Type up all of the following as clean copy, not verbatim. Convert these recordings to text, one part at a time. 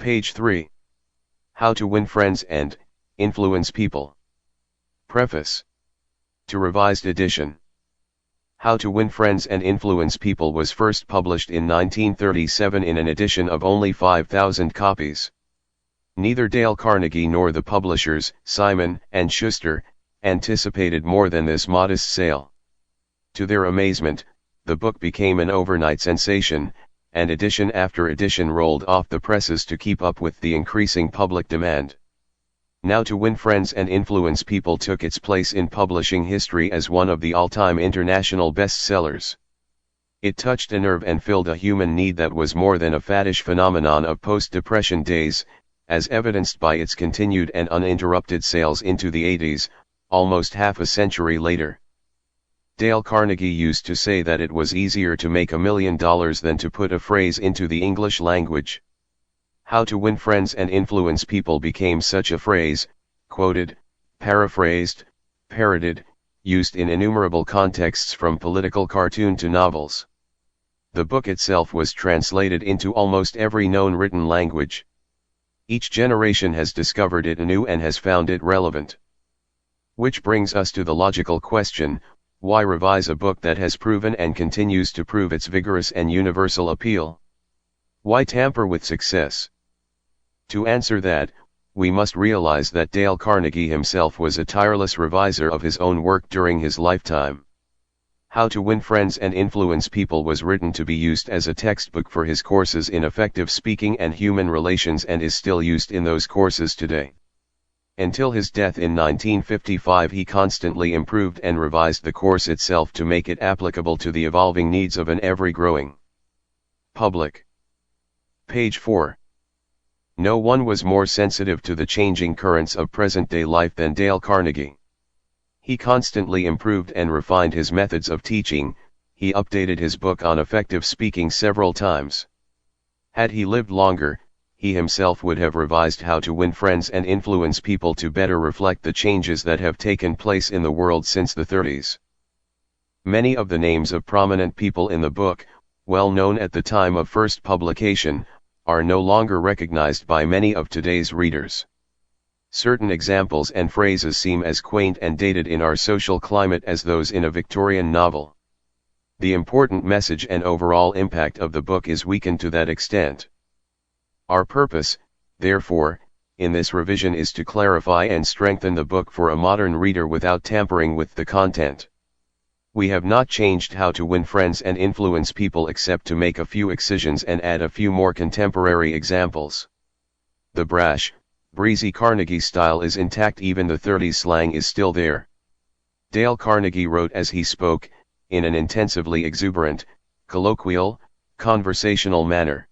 Page 3. How to Win Friends and Influence People. Preface to Revised Edition. How to Win Friends and Influence People was first published in 1937 in an edition of only 5,000 copies. Neither Dale Carnegie nor the publishers, Simon and Schuster, anticipated more than this modest sale. To their amazement, the book became an overnight sensation, and edition after edition rolled off the presses to keep up with the increasing public demand. Now to Win Friends and Influence People took its place in publishing history as one of the all-time international bestsellers. It touched a nerve and filled a human need that was more than a faddish phenomenon of post-Depression days, as evidenced by its continued and uninterrupted sales into the 80s, almost half a century later. Dale Carnegie used to say that it was easier to make $1 million than to put a phrase into the English language. How to Win Friends and Influence People became such a phrase, quoted, paraphrased, parroted, used in innumerable contexts from political cartoon to novels. The book itself was translated into almost every known written language. Each generation has discovered it anew and has found it relevant. Which brings us to the logical question, why revise a book that has proven and continues to prove its vigorous and universal appeal? Why tamper with success? To answer that, we must realize that Dale Carnegie himself was a tireless reviser of his own work during his lifetime. How to Win Friends and Influence People was written to be used as a textbook for his courses in effective speaking and human relations and is still used in those courses today. Until his death in 1955, he constantly improved and revised the course itself to make it applicable to the evolving needs of an ever-growing public. Page 4. No one was more sensitive to the changing currents of present-day life than Dale Carnegie. He constantly improved and refined his methods of teaching. He updated his book on effective speaking several times. Had he lived longer, he himself would have revised How to Win Friends and Influence People to better reflect the changes that have taken place in the world since the 30s. Many of the names of prominent people in the book, well known at the time of first publication, are no longer recognized by many of today's readers. Certain examples and phrases seem as quaint and dated in our social climate as those in a Victorian novel. The important message and overall impact of the book is weakened to that extent. Our purpose, therefore, in this revision is to clarify and strengthen the book for a modern reader without tampering with the content. We have not changed How to Win Friends and Influence People except to make a few excisions and add a few more contemporary examples. The brash, breezy Carnegie style is intact, even the 30s slang is still there. Dale Carnegie wrote as he spoke, in an intensively exuberant, colloquial, conversational manner.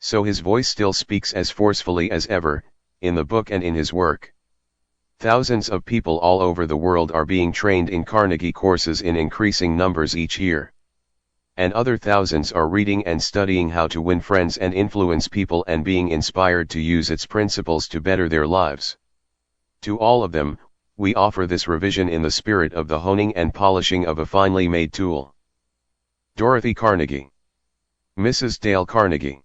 So his voice still speaks as forcefully as ever, in the book and in his work. Thousands of people all over the world are being trained in Carnegie courses in increasing numbers each year. And other thousands are reading and studying How to Win Friends and Influence People and being inspired to use its principles to better their lives. To all of them, we offer this revision in the spirit of the honing and polishing of a finely made tool. Dorothy Carnegie. Mrs. Dale Carnegie.